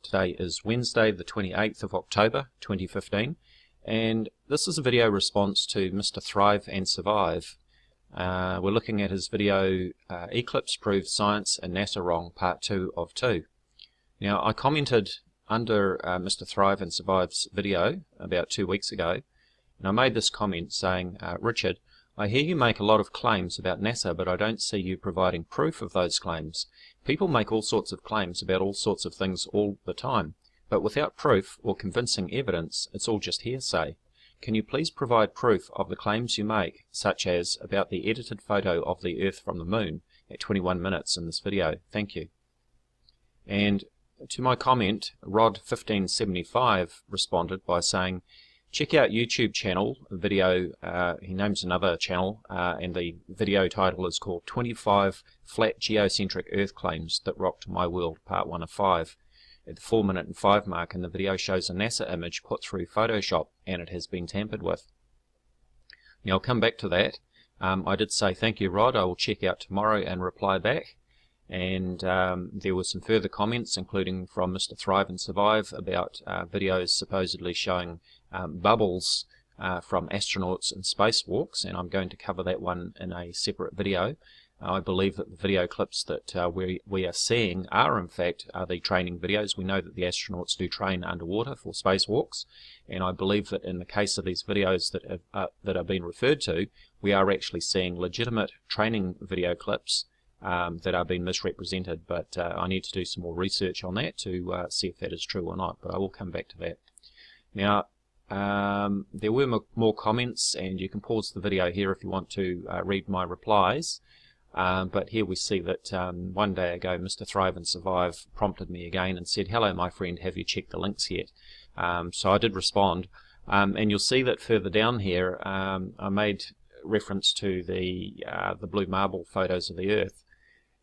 Today is Wednesday the 28th of October 2015, and this is a video response to Mr. Thrive and Survive. We're looking at his video Eclipse Proves Science and NASA Wrong Part 2 of 2. Now, I commented under Mr. Thrive and Survive's video about 2 weeks ago, and I made this comment saying, Richard, I hear you make a lot of claims about NASA, but I don't see you providing proof of those claims. People make all sorts of claims about all sorts of things all the time, but without proof or convincing evidence, it's all just hearsay. Can you please provide proof of the claims you make, such as about the edited photo of the Earth from the Moon at 21 minutes in this video? Thank you. And to my comment, Rod1575 responded by saying, check out YouTube channel video, he names another channel, and the video title is called 25 Flat Geocentric Earth Claims That Rocked My World, Part 1 of 5. At the 4-minute and 5 mark in the video shows a NASA image put through Photoshop and it has been tampered with. Now I'll come back to that. I did say thank you, Rod, I will check out tomorrow and reply back. And there were some further comments, including from Mr. Thrive and Survive, about videos supposedly showing bubbles from astronauts and spacewalks, and I'm going to cover that one in a separate video. I believe that the video clips that we are seeing are in fact the training videos. We know that the astronauts do train underwater for spacewalks, and I believe that in the case of these videos that are being referred to, we are actually seeing legitimate training video clips that are being misrepresented, but I need to do some more research on that to see if that is true or not, but I will come back to that. Now, there were more comments, and you can pause the video here if you want to read my replies, but here we see that one day ago Mr. Thrive and Survive prompted me again and said, hello my friend, have you checked the links yet? So I did respond, and you'll see that further down here I made reference to the blue marble photos of the Earth.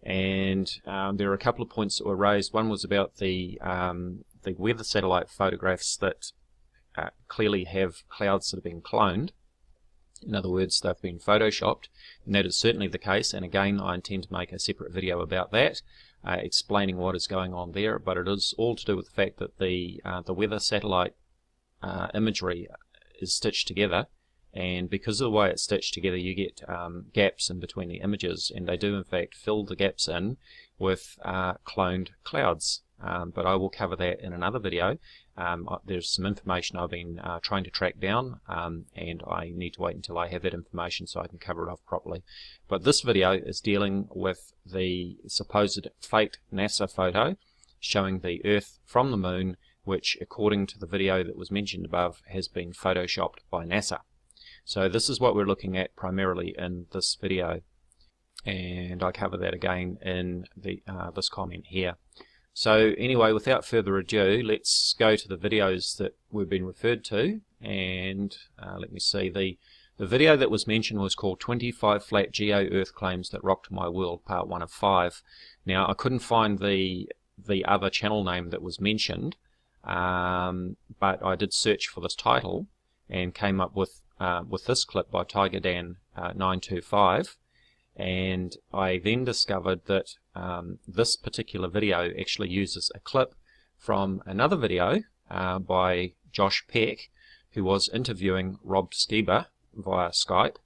And there are a couple of points that were raised. One was about the weather satellite photographs that clearly have clouds that have been cloned. In other words, they've been photoshopped, and that is certainly the case. And again, I intend to make a separate video about that, explaining what is going on there. But it is all to do with the fact that the weather satellite imagery is stitched together. And because of the way it's stitched together, you get gaps in between the images, and they do in fact fill the gaps in with cloned clouds. But I will cover that in another video. There's some information I've been trying to track down, and I need to wait until I have that information so I can cover it off properly. But this video is dealing with the supposed faked NASA photo showing the Earth from the Moon, which according to the video that was mentioned above has been photoshopped by NASA. So this is what we're looking at primarily in this video, and I cover that again in the this comment here. So anyway, without further ado, let's go to the videos that we've been referred to, and let me see, the video that was mentioned was called 25 Flat Geo Earth Claims That Rocked My World, Part 1 of 5. Now I couldn't find the other channel name that was mentioned, but I did search for this title and came up with this clip by TigerDan925, and I then discovered that this particular video actually uses a clip from another video by Josh Peck, who was interviewing Rob Skiba via Skype,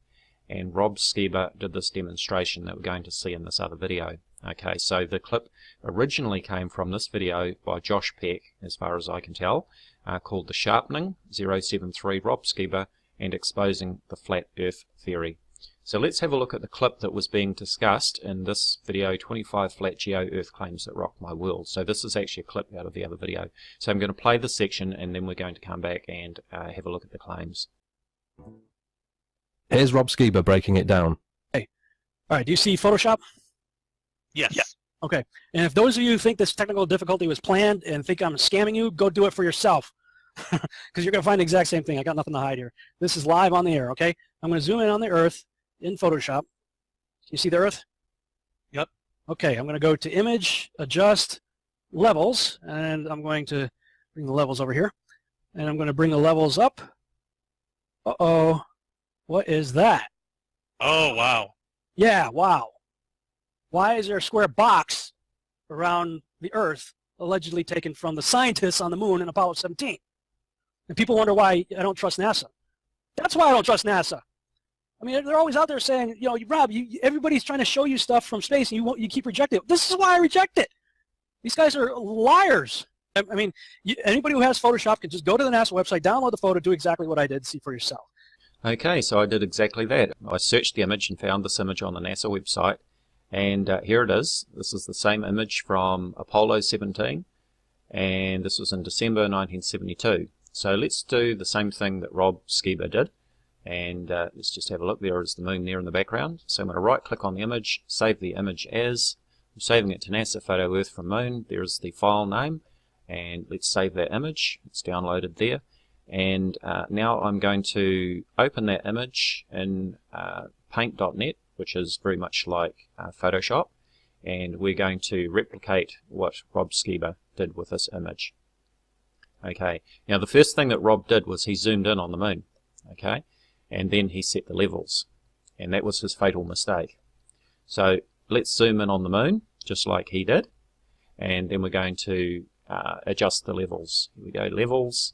and Rob Skiba did this demonstration that we're going to see in this other video. Okay, so the clip originally came from this video by Josh Peck, as far as I can tell, called The Sharpening 073 Rob Skiba and Exposing the Flat Earth Theory. So let's have a look at the clip that was being discussed in this video, 25 Flat Geo Earth Claims That Rocked My World. So this is actually a clip out of the other video. So I'm going to play this section, and then we're going to come back and have a look at the claims. Here's Rob Skiba breaking it down. Hey, all right, do you see Photoshop? Yes. Yeah. Okay, and if those of you think this technical difficulty was planned and think I'm scamming you, go do it for yourself. Because you're going to find the exact same thing. I got nothing to hide here. This is live on the air, okay? I'm going to zoom in on the Earth in Photoshop. You see the Earth? Yep. Okay, I'm going to go to Image, Adjust, Levels, and I'm going to bring the levels over here. And I'm going to bring the levels up. Uh-oh. What is that? Oh, wow. Yeah, wow. Why is there a square box around the Earth allegedly taken from the scientists on the moon in Apollo 17. And people wonder why I don't trust NASA. That's why I don't trust NASA. I mean, they're always out there saying, you know, Rob, everybody's trying to show you stuff from space, and you keep rejecting it. This is why I reject it. These guys are liars. I mean, anybody who has Photoshop can just go to the NASA website, download the photo, do exactly what I did, see for yourself. Okay, so I did exactly that. I searched the image and found this image on the NASA website, and here it is. This is the same image from Apollo 17, and this was in December 1972. So let's do the same thing that Rob Skiba did, and let's just have a look. There is the moon there in the background. So I'm going to right click on the image, save the image as. I'm saving it to NASA Photo Earth from Moon. There's the file name, and let's save that image. It's downloaded there. And now I'm going to open that image in paint.net, which is very much like Photoshop, and we're going to replicate what Rob Skiba did with this image. Okay, now the first thing that Rob did was he zoomed in on the moon, okay, and then he set the levels, and that was his fatal mistake. So let's zoom in on the moon, just like he did, and then we're going to adjust the levels. Here we go, levels.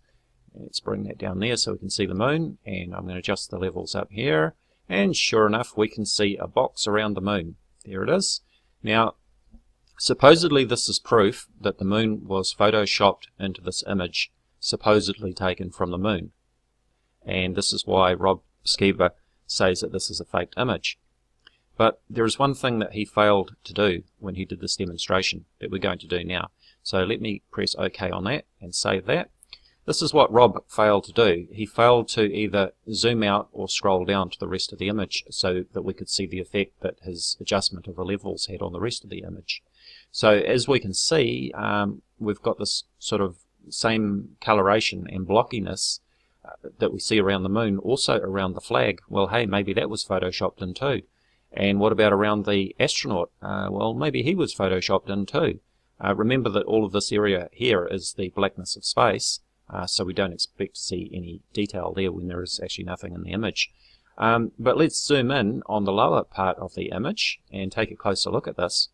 Let's bring that down there so we can see the moon, and I'm going to adjust the levels up here, and sure enough we can see a box around the moon. There it is. Now supposedly this is proof that the moon was photoshopped into this image supposedly taken from the moon, and this is why Rob Skiba says that this is a faked image. But there is one thing that he failed to do when he did this demonstration that we're going to do now. So let me press OK on that and save that. This is what Rob failed to do. He failed to either zoom out or scroll down to the rest of the image so that we could see the effect that his adjustment of the levels had on the rest of the image. So as we can see, we've got this sort of same coloration and blockiness that we see around the moon, also around the flag. Well, hey, maybe that was photoshopped in too. And what about around the astronaut? Well, maybe he was photoshopped in too. Remember that all of this area here is the blackness of space. So we don't expect to see any detail there when there is actually nothing in the image. But let's zoom in on the lower part of the image and take a closer look at this.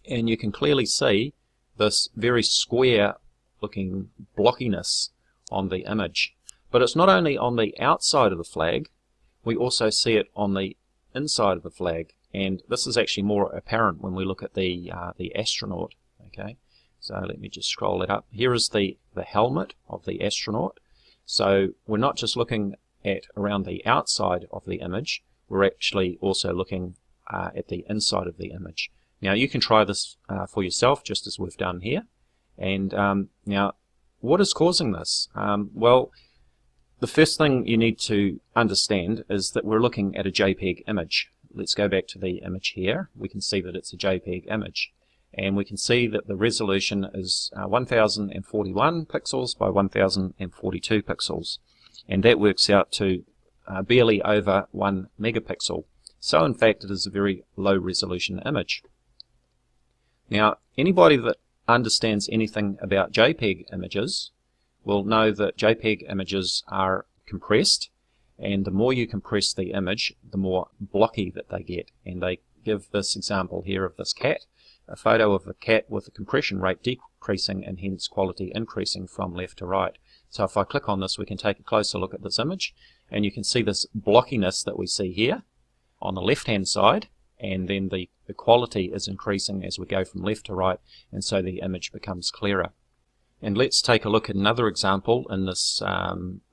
And you can clearly see this very square looking blockiness on the image. But it's not only on the outside of the flag, we also see it on the inside of the flag. And this is actually more apparent when we look at the astronaut. Okay. So let me just scroll it up. Here is the helmet of the astronaut. So we're not just looking at around the outside of the image, we're actually also looking at the inside of the image. Now you can try this for yourself, just as we've done here. And now what is causing this? Well, the first thing you need to understand is that we're looking at a JPEG image. Let's go back to the image here. We can see that it's a JPEG image. And we can see that the resolution is 1041 pixels by 1042 pixels, and that works out to barely over 1 megapixel. So in fact it is a very low resolution image. Now anybody that understands anything about JPEG images will know that JPEG images are compressed, and the more you compress the image, the more blocky that they get. And they give this example here of this cat, a photo of a cat with the compression rate decreasing and hence quality increasing from left to right. So if I click on this, we can take a closer look at this image, and you can see this blockiness that we see here on the left hand side, and then the quality is increasing as we go from left to right, and so the image becomes clearer. And let's take a look at another example in this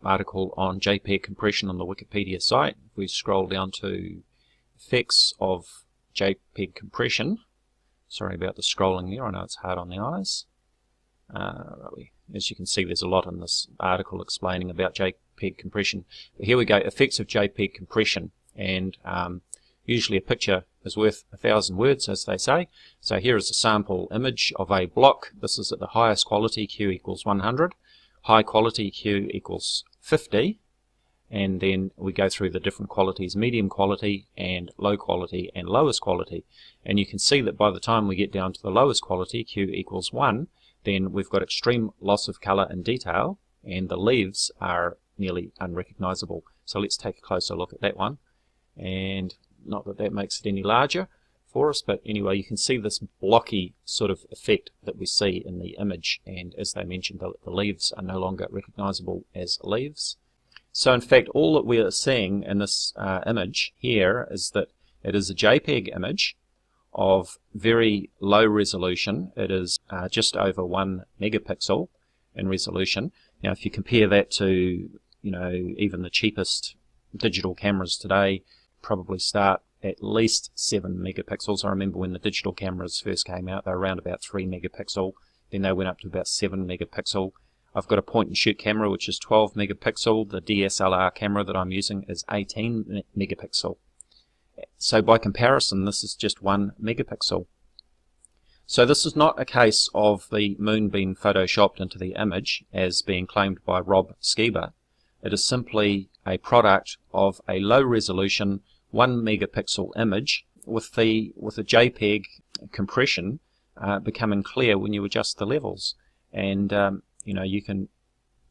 article on JPEG compression on the Wikipedia site. If we scroll down to effects of JPEG compression, sorry about the scrolling there, I know it's hard on the eyes. As you can see, there's a lot in this article explaining about JPEG compression. But here we go, effects of JPEG compression, and usually a picture is worth 1,000 words, as they say. So here is a sample image of a block. This is at the highest quality, Q equals 100. High quality, Q equals 50. And then we go through the different qualities, medium quality and low quality and lowest quality. And you can see that by the time we get down to the lowest quality, Q equals 1, then we've got extreme loss of color and detail, and the leaves are nearly unrecognizable. So let's take a closer look at that one. And not that that makes it any larger. for us, but anyway, you can see this blocky sort of effect that we see in the image, and as they mentioned, the leaves are no longer recognizable as leaves. So in fact, all that we are seeing in this image here is that it is a JPEG image of very low resolution. It is just over 1 megapixel in resolution. Now if you compare that to, you know, even the cheapest digital cameras today probably start at least 7 megapixels. I remember when the digital cameras first came out, they were around about 3 megapixel, then they went up to about 7 megapixel. I've got a point and shoot camera which is 12 megapixel. The DSLR camera that I'm using is 18 megapixel. So by comparison, this is just 1 megapixel. So this is not a case of the moon being photoshopped into the image as being claimed by Rob Skiba. It is simply a product of a low resolution 1 megapixel image with the JPEG compression becoming clear when you adjust the levels. And you know, you can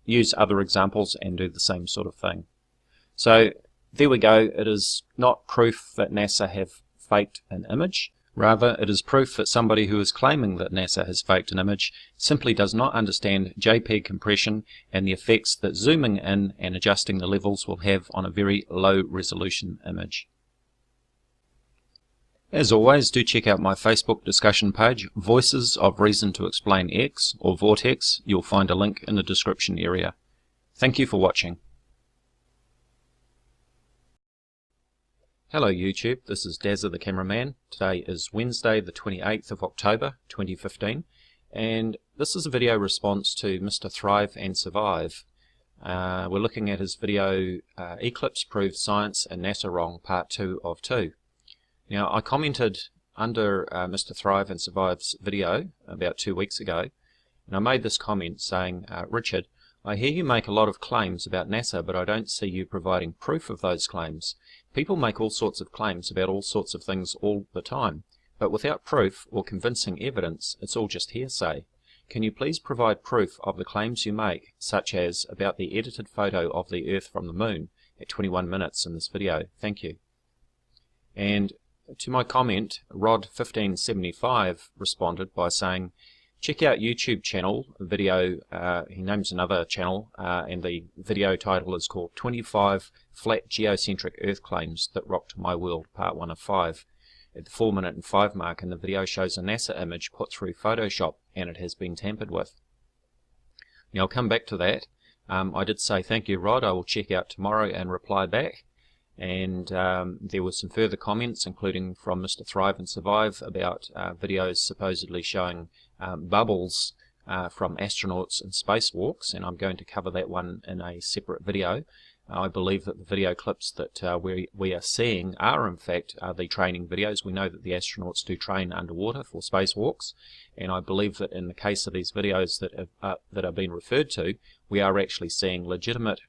use other examples and do the same sort of thing. So there we go. It is not proof that NASA have faked an image. Rather, it is proof that somebody who is claiming that NASA has faked an image simply does not understand JPEG compression and the effects that zooming in and adjusting the levels will have on a very low resolution image. As always, do check out my Facebook discussion page, Voices of Reason to Explain X, or VORTEX. You'll find a link in the description area. Thank you for watching. Hello YouTube, this is Dazza the Cameraman. Today is Wednesday the 28th of October 2015, and this is a video response to MrThriveAndSurvive. We're looking at his video Eclipse Proved Science and NASA Wrong Part 2 of 2. Now I commented under MrThriveAndSurvive's video about 2 weeks ago, and I made this comment saying, Richard, I hear you make a lot of claims about NASA, but I don't see you providing proof of those claims. People make all sorts of claims about all sorts of things all the time, but without proof or convincing evidence, it's all just hearsay. Can you please provide proof of the claims you make, such as about the edited photo of the Earth from the Moon at 21 minutes in this video? Thank you. And to my comment, Rod1575 responded by saying, check out YouTube channel video, he names another channel, and the video title is called 25 Flat Geocentric Earth Claims That Rocked My World, Part 1 of 5. At the 4-minute and 5 mark in the video shows a NASA image put through Photoshop and it has been tampered with. Now I'll come back to that. I did say thank you Rod, I will check out tomorrow and reply back. And there were some further comments, including from MrThriveAndSurvive about videos supposedly showing bubbles from astronauts in spacewalks, and I'm going to cover that one in a separate video. I believe that the video clips that we are seeing are in fact the training videos. We know that the astronauts do train underwater for spacewalks, and I believe that in the case of these videos that are being referred to, we are actually seeing legitimate